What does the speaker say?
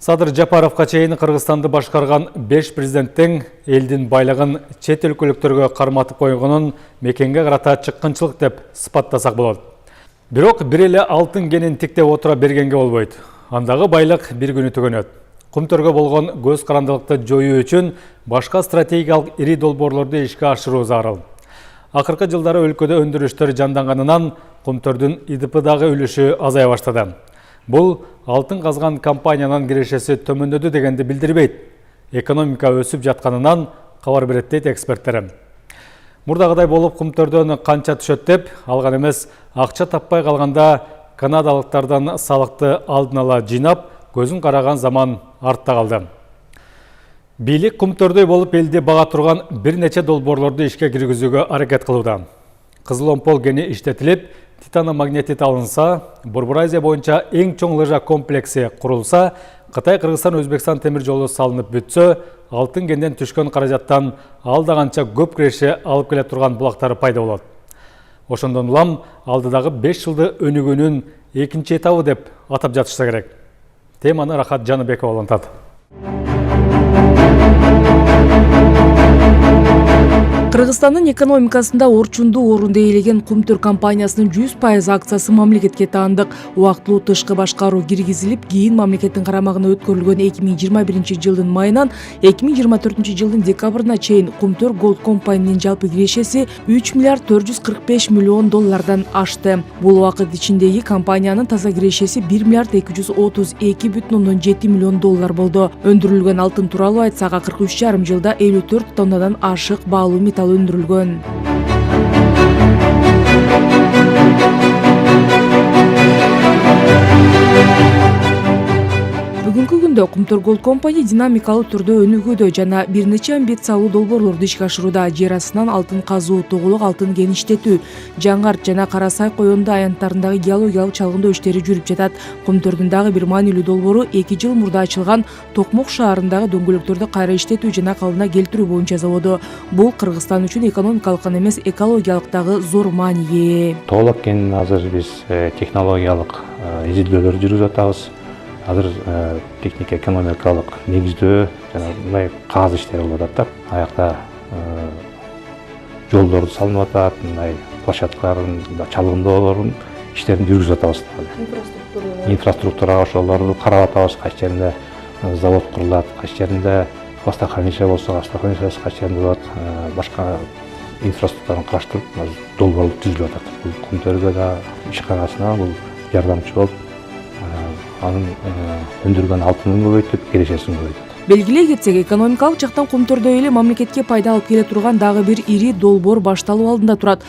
Садыр Жапаровқа чейин Кыргызстанды башкарган 5 президенттің элдин байлыгын чет өлкөлүктөргө карматып койгонун мекенге карата чыккынчылык деп сыпаттасак болот. Бирок бир эле алтын кенин тиктеп отура бергенге болбойт. Андагы байлык бир күнү түгөнөт. Кумтөргө болгон көз карандылыкты жоюу үчүн башка стратегиялык ири долбоорлорду ишке ашыруу зарыл. Акыркы жылдары өлкөдө өндүрүштөр жанданганынан кумтөрдүн ИДПдагы үлүшү азая баштады. Бұл алтын қазған компаниянан кирешеси төмөндөдү дегенди билдирбейт. Экономика өсүп жатканынан кабар берет дейт эксперттер. Мурдагыдай болуп кумтөрдөн канча түшөт деп алган эмес, акча таппай калганда канадалыктардан салыкты алдын ала жыйнап, көзүн караган заман артта калды. Бийлик кумтөрдөй болуп элди бага турган бир нече долбоорлорду ишке киргизүүгө аракет кылууда. Кызыл омпол кени иштетилип, титаномагнетит алынса, Борбор Азия боюнча эң чоң лыжа комплекси курулса, Кытай, Кыргызстан, Өзбекстан темир жолу салынып бүтсө, алтын кенден түшкөн каражаттан алдаганча көп киреше алып келе турган булактары пайда болот. Ошондон улам алдыдагы 5 жылды өнүгүүнүн экинчи этабы деп атап жатышса керек. Теманы Рахат Жаныбекова улантат. Кыргызстандын экономикасында орчундуу орунду ээлеген Кумтөр компаниясынын 100% акциясы мамлекетке таандык. Убактылуу тышкы башкаруу киргизилип, кийин мамлекеттин карамагына өткөрүлгөн 2021 жылдын майынан 2024 жылдын декабрына чейин Кумтөр Голд компанинин жалпы кирешеси 3 миллиард 445 миллион доллардан ашты. Бул убакыт ичиндеги компаниянын таза кирешеси 1 миллиард 232,7 миллион доллар болду. Өндүрүлгөн алтын тууралуу айтсак, акыркы 3,5 жылда 54 тоннадан ашык баалуу металл өндүрүлгөн. Бүгүнкү күндө Кумтөр Голд компания динамикалуу түрдө өнүгүүдө жана бир нече амбициялуу долбоорлорду ишке ашырууда. Жер астынан алтын казуу, тогулук алтын кеништетүү, жаңгарт жана Кара Сай коёнду аянттарындагы геологиялык чалгындоо иштери жүрүп жатат. Кумтөрдүн дагы бир маанилүү долбоору 2 жыл мурда ачылган Токмок шаарындагы дөңгөлөктөрдү кайра иштетүү жана калыбына келтирүү боюнча заводу. Бул Кыргызстан үчүн экономикалык гана эмес, экологиялык дагы зор мааниге ээ. Тоолок кенин азыр биз технологиялык изилдөөлөр жүргүзүп атабыз. Азыр техника экономикалык негиздөө жана мындай каз иштери болуп атат. Аякта жолдорду салынып атат, мындай площадкалардын чалгындоолордун иштерин жүргүзүп атабыз. Инфраструктура ошолорду карап атабыз. Кайсы жеринде завод курулат, кайсы жеринде хвостохранилище болсо, хвостохранилище, кайсы жеринде болот, башка инфраструктураны караштырып, долбоор түзүлүп атат. Бул Кумтөргө да ишканасына бул жардамчы болуп, анын өндүргөн алтынын көбөйтүп, кирешесин көбөйтөт. Белгилей кетсек, экономикалык жактан Кумтөрдө эле мамлекетке пайда алып келе турган дагы бир ири долбоор башталуу алдында турат.